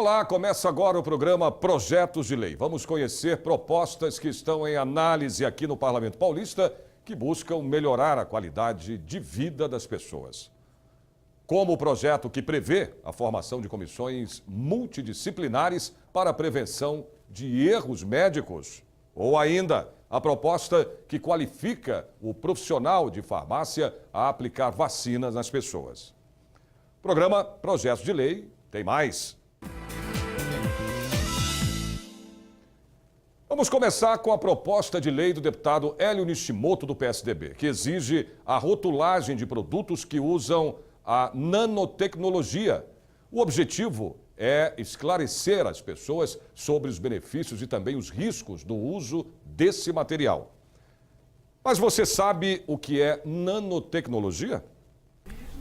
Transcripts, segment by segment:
Olá, começa agora o programa Projetos de Lei. Vamos conhecer propostas que estão em análise aqui no Parlamento Paulista que buscam melhorar a qualidade de vida das pessoas. Como o projeto que prevê a formação de comissões multidisciplinares para a prevenção de erros médicos. Ou ainda, a proposta que qualifica o profissional de farmácia a aplicar vacinas nas pessoas. Programa Projetos de Lei tem mais. Vamos começar com a proposta de lei do deputado Hélio Nishimoto, do PSDB, que exige a rotulagem de produtos que usam a nanotecnologia. O objetivo é esclarecer as pessoas sobre os benefícios e também os riscos do uso desse material. Mas você sabe o que é nanotecnologia?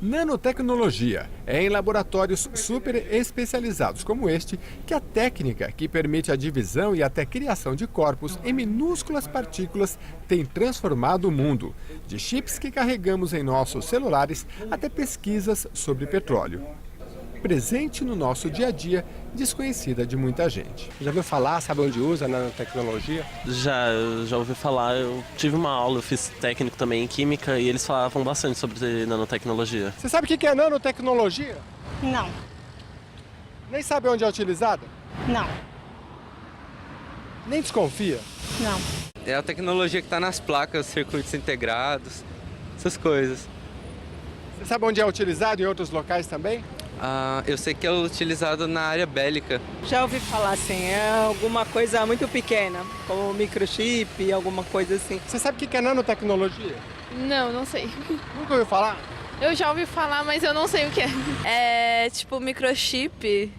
Nanotecnologia é em laboratórios super especializados como este que a técnica que permite a divisão e até criação de corpos em minúsculas partículas tem transformado o mundo, de chips que carregamos em nossos celulares até pesquisas sobre petróleo. Presente no nosso dia a dia, desconhecida de muita gente. Já ouviu falar, sabe onde usa a nanotecnologia? Já ouvi falar. Eu tive uma aula, eu fiz técnico também em química e eles falavam bastante sobre nanotecnologia. Você sabe o que é nanotecnologia? Não. Nem sabe onde é utilizada? Não. Nem desconfia? Não. É a tecnologia que está nas placas, circuitos integrados, essas coisas. Você sabe onde é utilizado em outros locais também? Eu sei que é utilizado na área bélica. Já ouvi falar assim, é alguma coisa muito pequena, como microchip, alguma coisa assim. Você sabe o que é nanotecnologia? Não sei. Nunca ouviu falar? Eu já ouvi falar, mas eu não sei o que é. É tipo microchip,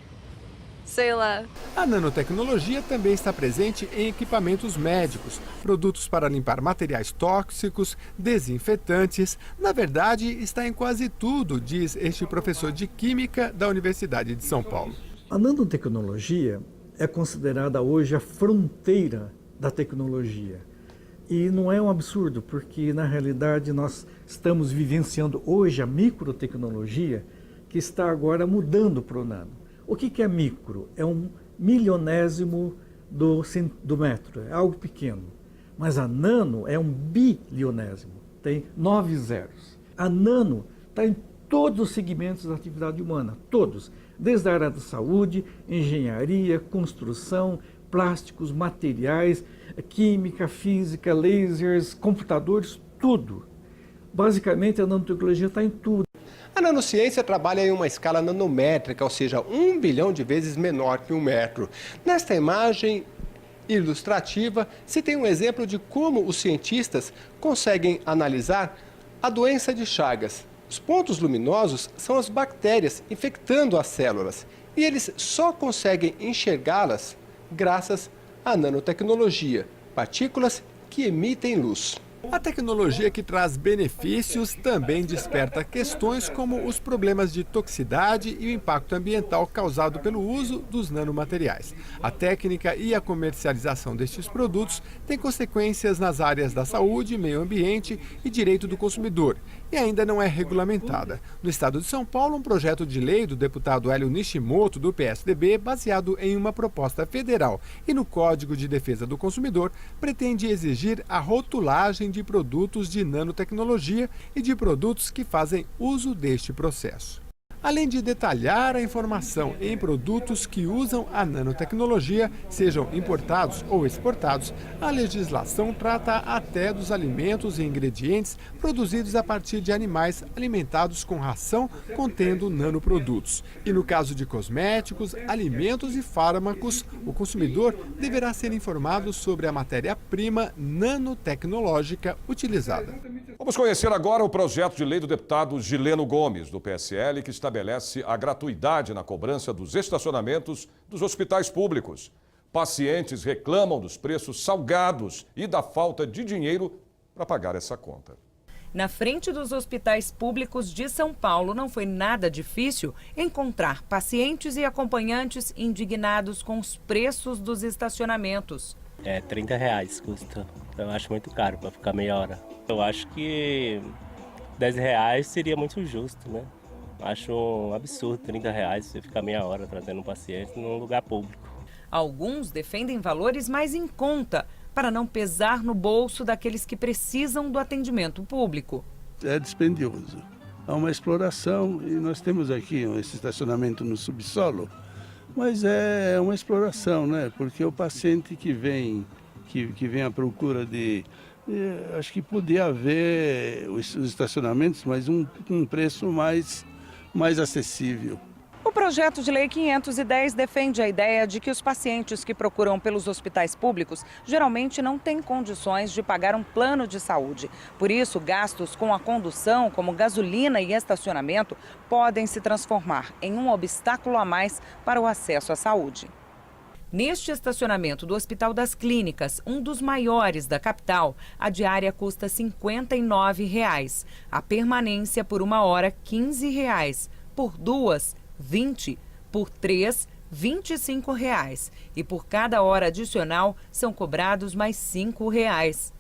sei lá. A nanotecnologia também está presente em equipamentos médicos, produtos para limpar materiais tóxicos, desinfetantes. Na verdade, está em quase tudo, diz este professor de Química da Universidade de São Paulo. A nanotecnologia é considerada hoje a fronteira da tecnologia. E não é um absurdo, porque na realidade nós estamos vivenciando hoje a microtecnologia que está agora mudando para o nano. O que é micro? É um milionésimo do metro, é algo pequeno. Mas a nano é um bilionésimo, tem 9 zeros. A nano está em todos os segmentos da atividade humana, todos. Desde a área da saúde, engenharia, construção, plásticos, materiais, química, física, lasers, computadores, tudo. Basicamente a nanotecnologia está em tudo. A nanociência trabalha em uma escala nanométrica, ou seja, 1 bilhão de vezes menor que 1 metro. Nesta imagem ilustrativa, se tem um exemplo de como os cientistas conseguem analisar a doença de Chagas. Os pontos luminosos são as bactérias infectando as células e eles só conseguem enxergá-las graças à nanotecnologia, partículas que emitem luz. A tecnologia que traz benefícios também desperta questões como os problemas de toxicidade e o impacto ambiental causado pelo uso dos nanomateriais. A técnica e a comercialização destes produtos têm consequências nas áreas da saúde, meio ambiente e direito do consumidor, e ainda não é regulamentada. No estado de São Paulo, um projeto de lei do deputado Hélio Nishimoto, do PSDB, baseado em uma proposta federal e no Código de Defesa do Consumidor, pretende exigir a rotulagem de produtos de nanotecnologia e de produtos que fazem uso deste processo. Além de detalhar a informação em produtos que usam a nanotecnologia, sejam importados ou exportados, a legislação trata até dos alimentos e ingredientes produzidos a partir de animais alimentados com ração contendo nanoprodutos. E no caso de cosméticos, alimentos e fármacos, o consumidor deverá ser informado sobre a matéria-prima nanotecnológica utilizada. Vamos conhecer agora o projeto de lei do deputado Gileno Gomes, do PSL, que estabelece a gratuidade na cobrança dos estacionamentos dos hospitais públicos. Pacientes reclamam dos preços salgados e da falta de dinheiro para pagar essa conta. Na frente dos hospitais públicos de São Paulo, não foi nada difícil encontrar pacientes e acompanhantes indignados com os preços dos estacionamentos. R$30 custa. Eu acho muito caro para ficar meia hora. Eu acho que R$10 seria muito justo, né? Acho um absurdo, R$30 você ficar meia hora tratando um paciente num lugar público. Alguns defendem valores mais em conta, para não pesar no bolso daqueles que precisam do atendimento público. É dispendioso, há uma exploração e nós temos aqui esse estacionamento no subsolo, mas é uma exploração, né? Porque o paciente que vem à procura acho que podia haver os estacionamentos, mas um preço mais acessível. O projeto de lei 510 defende a ideia de que os pacientes que procuram pelos hospitais públicos geralmente não têm condições de pagar um plano de saúde. Por isso, gastos com a condução, como gasolina e estacionamento, podem se transformar em um obstáculo a mais para o acesso à saúde. Neste estacionamento do Hospital das Clínicas, um dos maiores da capital, a diária custa R$ 59,00. A permanência por 1 hora, R$ 15,00. Por 2, R$ 20, por 3, R$ 25,00. E por cada hora adicional são cobrados mais R$ 5,00.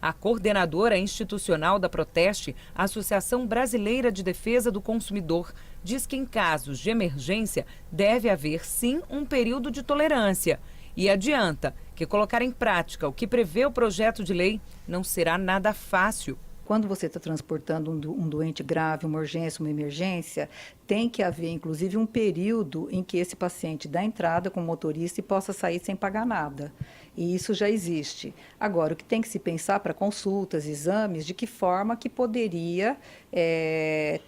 A coordenadora institucional da Proteste, a Associação Brasileira de Defesa do Consumidor, diz que em casos de emergência deve haver sim um período de tolerância. E adianta que colocar em prática o que prevê o projeto de lei não será nada fácil. Quando você está transportando um doente grave, uma urgência, uma emergência, tem que haver, inclusive, um período em que esse paciente dá entrada com o motorista e possa sair sem pagar nada. E isso já existe. Agora, o que tem que se pensar para consultas, exames, de que forma que poderia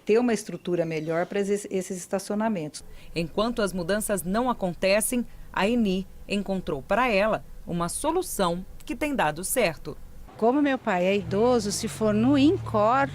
ter uma estrutura melhor para esses estacionamentos. Enquanto as mudanças não acontecem, a Eni encontrou para ela uma solução que tem dado certo. Como meu pai é idoso, se for no INCOR,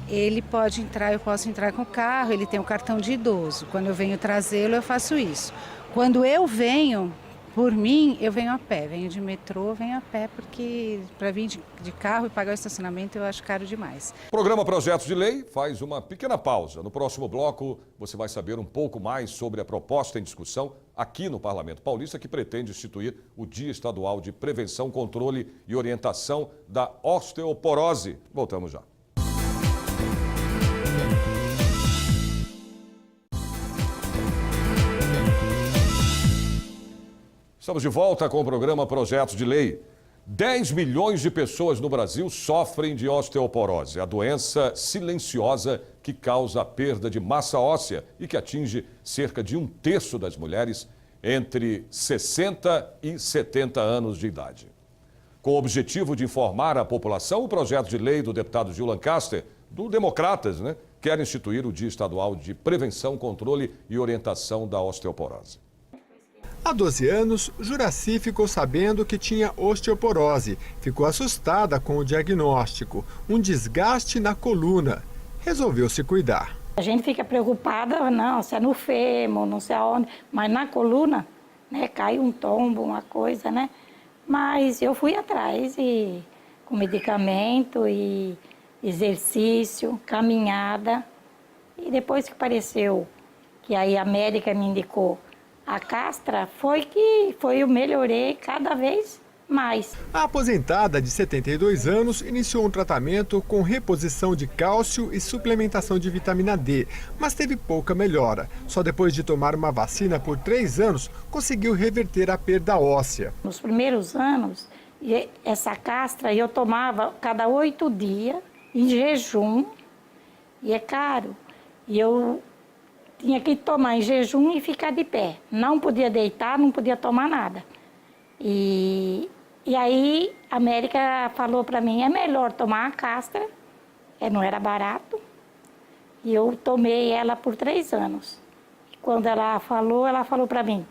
ele pode entrar, eu posso entrar com o carro, ele tem o cartão de idoso. Quando eu venho trazê-lo, eu faço isso. Quando eu venho, por mim, eu venho a pé, venho de metrô, venho a pé, porque para vir de carro e pagar o estacionamento eu acho caro demais. O programa Projeto de Lei faz uma pequena pausa. No próximo bloco, você vai saber um pouco mais sobre a proposta em discussão aqui no Parlamento Paulista, que pretende instituir o Dia Estadual de Prevenção, Controle e Orientação da Osteoporose. Voltamos já. Estamos de volta com o programa Projeto de Lei. 10 milhões de pessoas no Brasil sofrem de osteoporose, a doença silenciosa que causa a perda de massa óssea e que atinge cerca de 1/3 das mulheres entre 60 e 70 anos de idade. Com o objetivo de informar a população, o projeto de lei do deputado Gil Lancaster, do Democratas, quer instituir o Dia Estadual de Prevenção, Controle e Orientação da Osteoporose. Há 12 anos, Juraci ficou sabendo que tinha osteoporose. Ficou assustada com o diagnóstico, um desgaste na coluna. Resolveu se cuidar. A gente fica preocupada, não, se é no fêmur, não sei aonde, mas na coluna, cai um tombo, uma coisa, Mas eu fui atrás e com medicamento e exercício, caminhada. E depois que apareceu, que aí a médica me indicou a castra, eu melhorei cada vez mais. A aposentada de 72 anos iniciou um tratamento com reposição de cálcio e suplementação de vitamina D, mas teve pouca melhora. Só depois de tomar uma vacina por 3 anos, conseguiu reverter a perda óssea. Nos primeiros anos, essa castra eu tomava cada 8 dias, em jejum, e é caro. E eu tinha que tomar em jejum e ficar de pé. Não podia deitar, não podia tomar nada. E aí a médica falou para mim, é melhor tomar a castra, não era barato. E eu tomei ela por 3 anos. E quando ela falou para mim,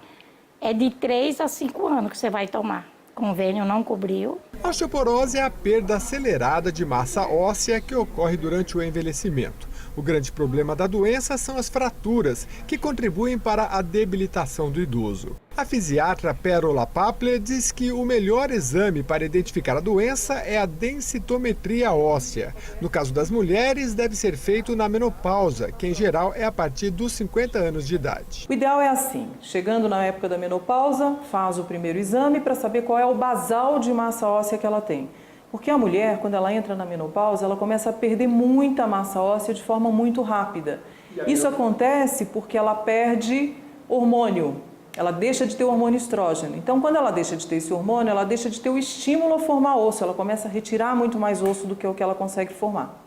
é de 3 a 5 anos que você vai tomar. O convênio não cobriu. A osteoporose é a perda acelerada de massa óssea que ocorre durante o envelhecimento. O grande problema da doença são as fraturas, que contribuem para a debilitação do idoso. A fisiatra Pérola Papler diz que o melhor exame para identificar a doença é a densitometria óssea. No caso das mulheres, deve ser feito na menopausa, que em geral é a partir dos 50 anos de idade. O ideal é assim, chegando na época da menopausa, faz o primeiro exame para saber qual é o basal de massa óssea que ela tem. Porque a mulher, quando ela entra na menopausa, ela começa a perder muita massa óssea de forma muito rápida. Isso acontece porque ela perde hormônio, ela deixa de ter o hormônio estrógeno. Então, quando ela deixa de ter esse hormônio, ela deixa de ter o estímulo a formar osso, ela começa a retirar muito mais osso do que o que ela consegue formar.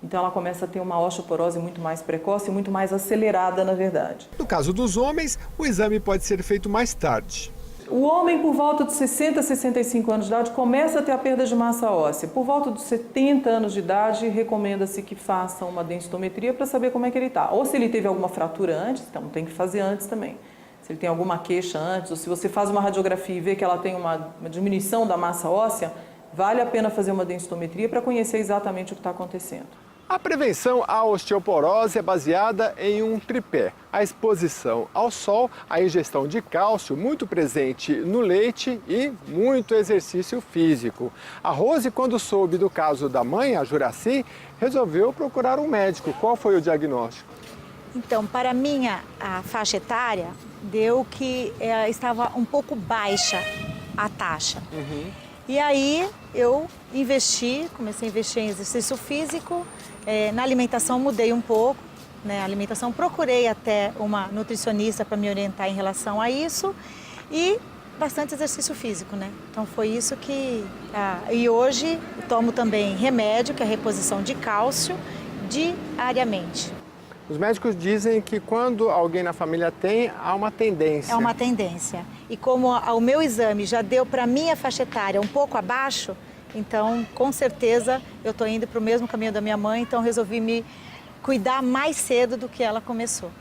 Então, ela começa a ter uma osteoporose muito mais precoce e muito mais acelerada, na verdade. No caso dos homens, o exame pode ser feito mais tarde. O homem, por volta de 60 a 65 anos de idade, começa a ter a perda de massa óssea. Por volta dos 70 anos de idade, recomenda-se que faça uma densitometria para saber como é que ele está. Ou se ele teve alguma fratura antes, então tem que fazer antes também. Se ele tem alguma queixa antes, ou se você faz uma radiografia e vê que ela tem uma diminuição da massa óssea, vale a pena fazer uma densitometria para conhecer exatamente o que está acontecendo. A prevenção à osteoporose é baseada em um tripé: a exposição ao sol, a ingestão de cálcio muito presente no leite e muito exercício físico. A Rose, quando soube do caso da mãe, a Juraci, resolveu procurar um médico. Qual foi o diagnóstico? Então, para a faixa etária, deu que estava um pouco baixa a taxa. E aí eu comecei a investir em exercício físico. Na alimentação mudei um pouco, né? A alimentação, procurei até uma nutricionista para me orientar em relação a isso e bastante exercício físico, né? Então foi isso que... E hoje tomo também remédio, que é a reposição de cálcio, diariamente. Os médicos dizem que quando alguém na família tem, há uma tendência. É uma tendência. E como o meu exame já deu para minha faixa etária um pouco abaixo, então, com certeza, eu estou indo para o mesmo caminho da minha mãe, então resolvi me cuidar mais cedo do que ela começou.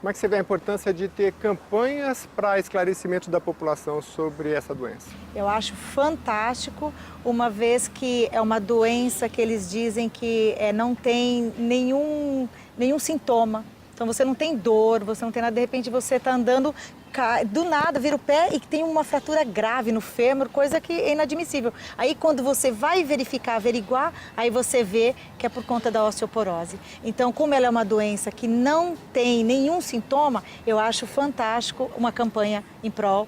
Como é que você vê a importância de ter campanhas para esclarecimento da população sobre essa doença? Eu acho fantástico, uma vez que é uma doença que eles dizem que não tem nenhum sintoma. Então você não tem dor, você não tem nada, de repente você está andando, do nada vira o pé e tem uma fratura grave no fêmur, coisa que é inadmissível. Aí quando você vai verificar, averiguar, aí você vê que é por conta da osteoporose. Então, como ela é uma doença que não tem nenhum sintoma, eu acho fantástico uma campanha em prol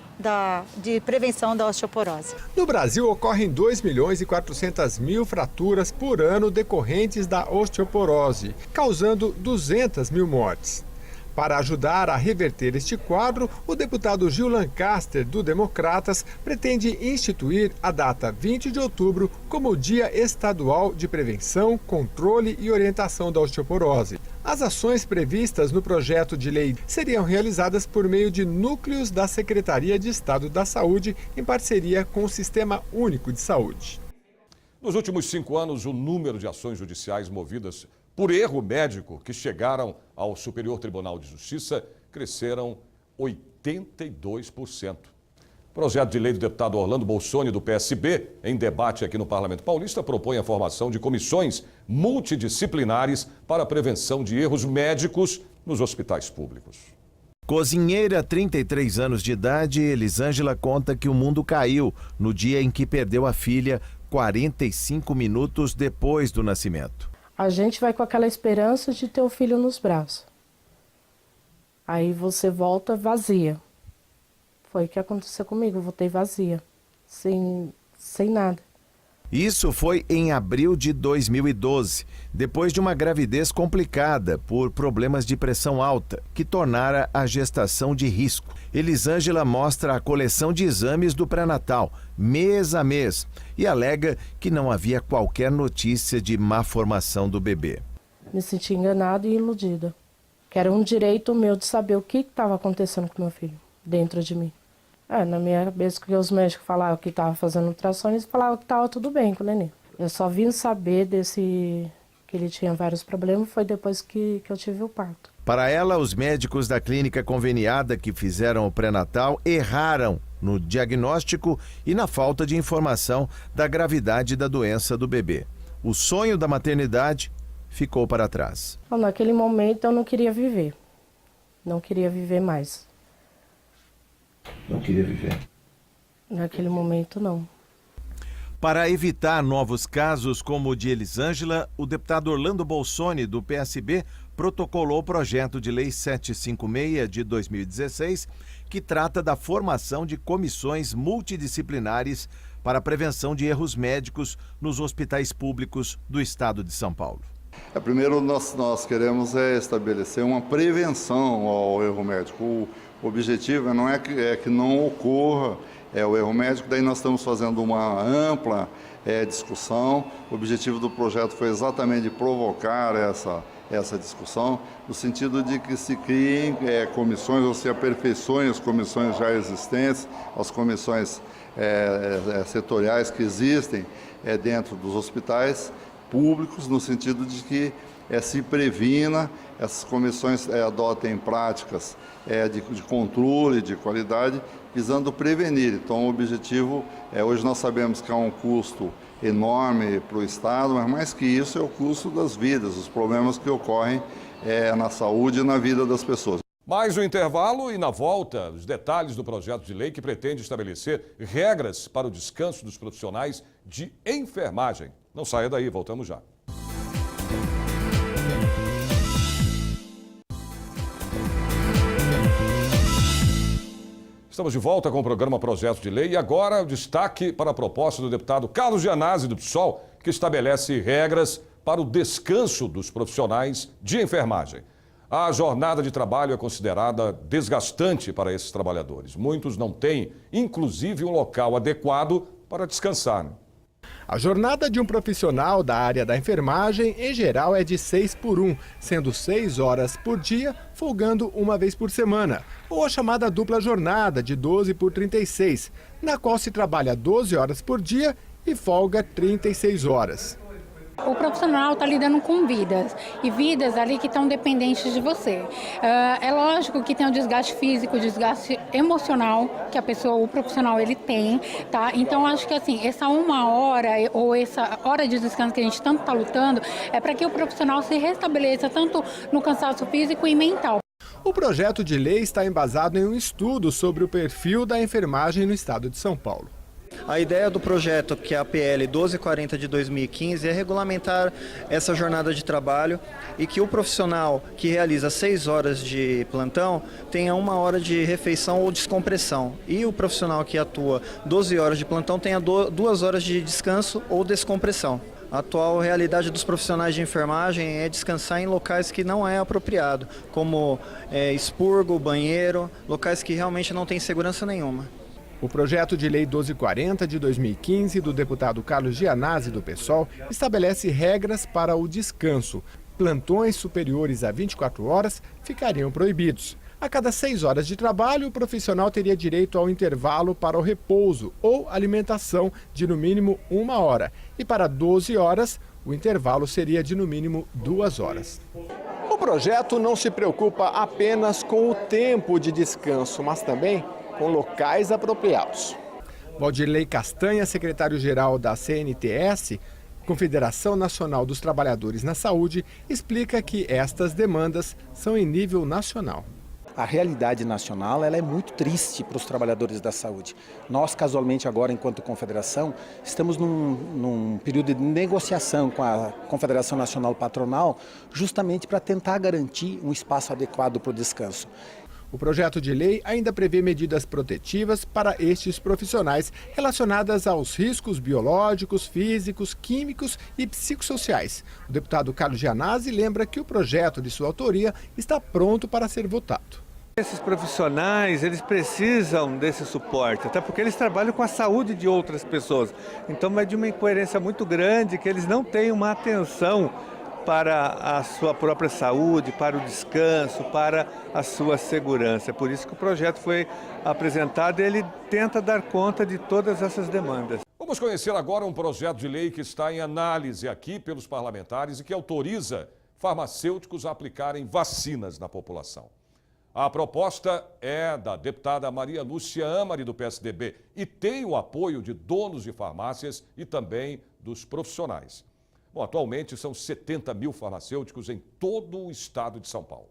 de prevenção da osteoporose. No Brasil, ocorrem 2.400.000 fraturas por ano decorrentes da osteoporose, causando 200.000 mortes. Para ajudar a reverter este quadro, o deputado Gil Lancaster, do Democratas, pretende instituir a data 20 de outubro como Dia Estadual de Prevenção, Controle e Orientação da Osteoporose. As ações previstas no projeto de lei seriam realizadas por meio de núcleos da Secretaria de Estado da Saúde, em parceria com o Sistema Único de Saúde. Nos últimos 5 anos, o número de ações judiciais movidas por erro médico que chegaram ao Superior Tribunal de Justiça cresceram 82%. O projeto de lei do deputado Orlando Bolsoni, do PSB, em debate aqui no Parlamento Paulista, propõe a formação de comissões multidisciplinares para a prevenção de erros médicos nos hospitais públicos. Cozinheira, 33 anos de idade, Elisângela conta que o mundo caiu no dia em que perdeu a filha 45 minutos depois do nascimento. A gente vai com aquela esperança de ter o filho nos braços. Aí você volta vazia. Foi o que aconteceu comigo, eu voltei vazia, sem nada. Isso foi em abril de 2012, depois de uma gravidez complicada por problemas de pressão alta, que tornara a gestação de risco. Elisângela mostra a coleção de exames do pré-natal, mês a mês, e alega que não havia qualquer notícia de má formação do bebê. Me senti enganada e iludida, que era um direito meu de saber o que estava acontecendo com meu filho, dentro de mim. Na minha cabeça, que os médicos falavam que estava fazendo ultrassom, eles falavam que estava tudo bem com o neném. Eu só vim saber que ele tinha vários problemas, foi depois que eu tive o parto. Para ela, os médicos da clínica conveniada que fizeram o pré-natal erraram no diagnóstico e na falta de informação da gravidade da doença do bebê. O sonho da maternidade ficou para trás. Naquele momento eu não queria viver. Não queria viver mais. Não queria viver? Naquele momento, não. Para evitar novos casos como o de Elisângela, o deputado Orlando Bolsoni, do PSB, protocolou o projeto de lei 756 de 2016, que trata da formação de comissões multidisciplinares para a prevenção de erros médicos nos hospitais públicos do estado de São Paulo. Primeiro, nós queremos estabelecer uma prevenção ao erro médico. O objetivo não é que não ocorra o erro médico, daí nós estamos fazendo uma ampla discussão. O objetivo do projeto foi exatamente provocar essa discussão, no sentido de que se criem comissões, ou se aperfeiçoem as comissões já existentes, as comissões setoriais que existem dentro dos hospitais públicos, no sentido de que se previna, essas comissões adotem práticas de controle, de qualidade, visando prevenir. Então, o objetivo, hoje nós sabemos que há um custo enorme para o Estado, mas mais que isso é o custo das vidas, os problemas que ocorrem na saúde e na vida das pessoas. Mais um intervalo e, na volta, os detalhes do projeto de lei que pretende estabelecer regras para o descanso dos profissionais de enfermagem. Não saia daí, voltamos já. Estamos de volta com o programa Projeto de Lei e agora o destaque para a proposta do deputado Carlos Gianazzi, do PSOL, que estabelece regras para o descanso dos profissionais de enfermagem. A jornada de trabalho é considerada desgastante para esses trabalhadores. Muitos não têm, inclusive, um local adequado para descansar. A jornada de um profissional da área da enfermagem, em geral, é de 6x1, sendo 6 horas por dia, folgando uma vez por semana, ou a chamada dupla jornada, de 12x36, na qual se trabalha 12 horas por dia e folga 36 horas. O profissional está lidando com vidas, e vidas ali que estão dependentes de você. É lógico que tem o desgaste físico, o desgaste emocional que o profissional ele tem, tá? Então acho que assim, essa uma hora ou essa hora de descanso que a gente tanto está lutando é para que o profissional se restabeleça tanto no cansaço físico e mental. O projeto de lei está embasado em um estudo sobre o perfil da enfermagem no estado de São Paulo. A ideia do projeto, que é a PL 1240 de 2015, é regulamentar essa jornada de trabalho e que o profissional que realiza 6 horas de plantão tenha 1 hora de refeição ou descompressão. E o profissional que atua 12 horas de plantão tenha 2 horas de descanso ou descompressão. A atual realidade dos profissionais de enfermagem é descansar em locais que não é apropriado, como expurgo, banheiro, locais que realmente não têm segurança nenhuma. O projeto de lei 1240 de 2015 do deputado Carlos Gianazzi, do PSOL, estabelece regras para o descanso. Plantões superiores a 24 horas ficariam proibidos. A cada 6 horas de trabalho, o profissional teria direito ao intervalo para o repouso ou alimentação de no mínimo 1 hora. E para 12 horas, o intervalo seria de no mínimo 2 horas. O projeto não se preocupa apenas com o tempo de descanso, mas também com locais apropriados. Valdirley Castanha, secretário-geral da CNTS, Confederação Nacional dos Trabalhadores na Saúde, explica que estas demandas são em nível nacional. A realidade nacional ela é muito triste para os trabalhadores da saúde. Nós, casualmente, agora, enquanto confederação, estamos num período de negociação com a Confederação Nacional Patronal, justamente para tentar garantir um espaço adequado para o descanso. O projeto de lei ainda prevê medidas protetivas para estes profissionais relacionadas aos riscos biológicos, físicos, químicos e psicossociais. O deputado Carlos Gianazzi lembra que o projeto de sua autoria está pronto para ser votado. Esses profissionais, eles precisam desse suporte, até porque eles trabalham com a saúde de outras pessoas. Então é de uma incoerência muito grande que eles não têm uma atenção para a sua própria saúde, para o descanso, para a sua segurança. Por isso que o projeto foi apresentado e ele tenta dar conta de todas essas demandas. Vamos conhecer agora um projeto de lei que está em análise aqui pelos parlamentares e que autoriza farmacêuticos a aplicarem vacinas na população. A proposta é da deputada Maria Lúcia Amari, do PSDB, e tem o apoio de donos de farmácias e também dos profissionais. Bom, atualmente são 70 mil farmacêuticos em todo o estado de São Paulo.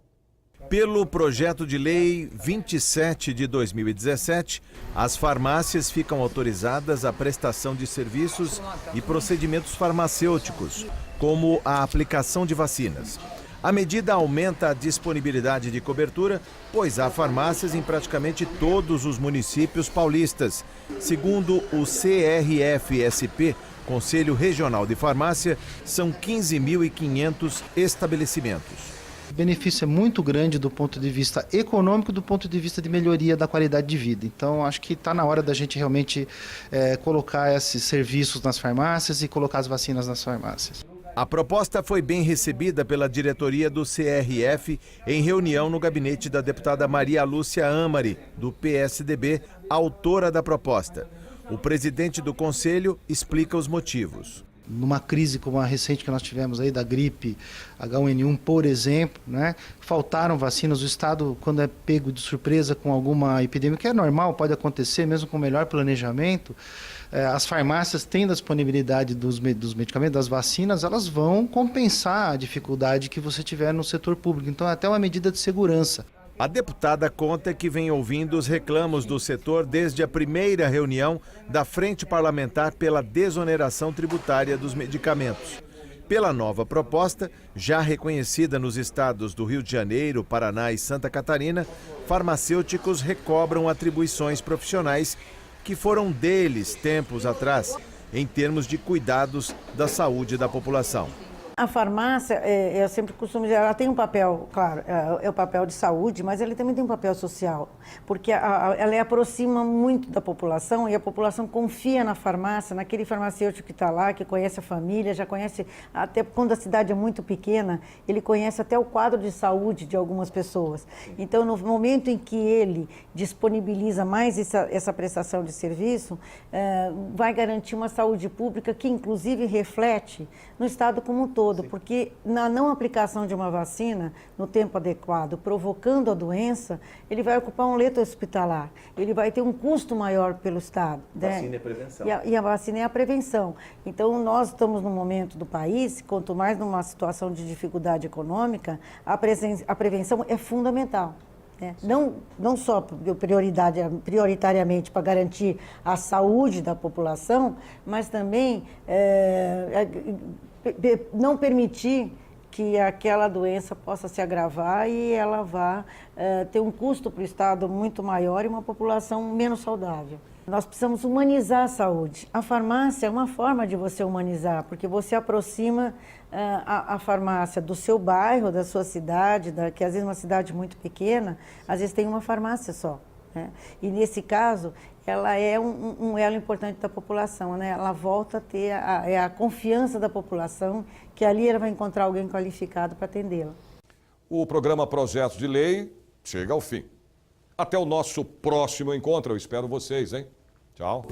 Pelo projeto de lei 27 de 2017, as farmácias ficam autorizadas à prestação de serviços e procedimentos farmacêuticos, como a aplicação de vacinas. A medida aumenta a disponibilidade de cobertura, pois há farmácias em praticamente todos os municípios paulistas. Segundo o CRFSP, Conselho Regional de Farmácia são 15.500 estabelecimentos. O benefício é muito grande do ponto de vista econômico, do ponto de vista de melhoria da qualidade de vida. Então, acho que está na hora da gente realmente colocar esses serviços nas farmácias e colocar as vacinas nas farmácias. A proposta foi bem recebida pela diretoria do CRF em reunião no gabinete da deputada Maria Lúcia Amari, do PSDB, autora da proposta. O presidente do conselho explica os motivos. Numa crise como a recente que nós tivemos aí da gripe H1N1, por exemplo, né, faltaram vacinas. O Estado, quando é pego de surpresa com alguma epidemia, que é normal, pode acontecer, mesmo com melhor planejamento, as farmácias tendo a disponibilidade dos medicamentos, das vacinas, elas vão compensar a dificuldade que você tiver no setor público. Então, é até uma medida de segurança. A deputada conta que vem ouvindo os reclamos do setor desde a primeira reunião da Frente Parlamentar pela desoneração tributária dos medicamentos. Pela nova proposta, já reconhecida nos estados do Rio de Janeiro, Paraná e Santa Catarina, farmacêuticos recobram atribuições profissionais que foram deles tempos atrás, em termos de cuidados da saúde da população. A farmácia, eu sempre costumo dizer, ela tem um papel, claro, é o papel de saúde, mas ela também tem um papel social, porque ela aproxima muito da população e a população confia na farmácia, naquele farmacêutico que está lá, que conhece a família, já conhece, até quando a cidade é muito pequena, ele conhece até o quadro de saúde de algumas pessoas. Então, no momento em que ele disponibiliza mais essa prestação de serviço, vai garantir uma saúde pública que, inclusive, reflete no Estado como um todo. Porque na não aplicação de uma vacina no tempo adequado, provocando a doença, ele vai ocupar um leito hospitalar, ele vai ter um custo maior pelo Estado. Vacina é prevenção. E a vacina é a prevenção. Então, nós estamos num momento do país, quanto mais numa situação de dificuldade econômica, a prevenção é fundamental. Não só prioritariamente para garantir a saúde da população, mas também não permitir que aquela doença possa se agravar e ela vá ter um custo para o Estado muito maior e uma população menos saudável. Nós precisamos humanizar a saúde. A farmácia é uma forma de você humanizar, porque você aproxima a farmácia do seu bairro, da sua cidade, que às vezes é uma cidade muito pequena, às vezes tem uma farmácia só. Né? E nesse caso, ela é um elo importante da população, né? Ela volta a ter a confiança da população, que ali ela vai encontrar alguém qualificado para atendê-la. O programa Projetos de Lei chega ao fim. Até o nosso próximo encontro, eu espero vocês, hein? Tchau.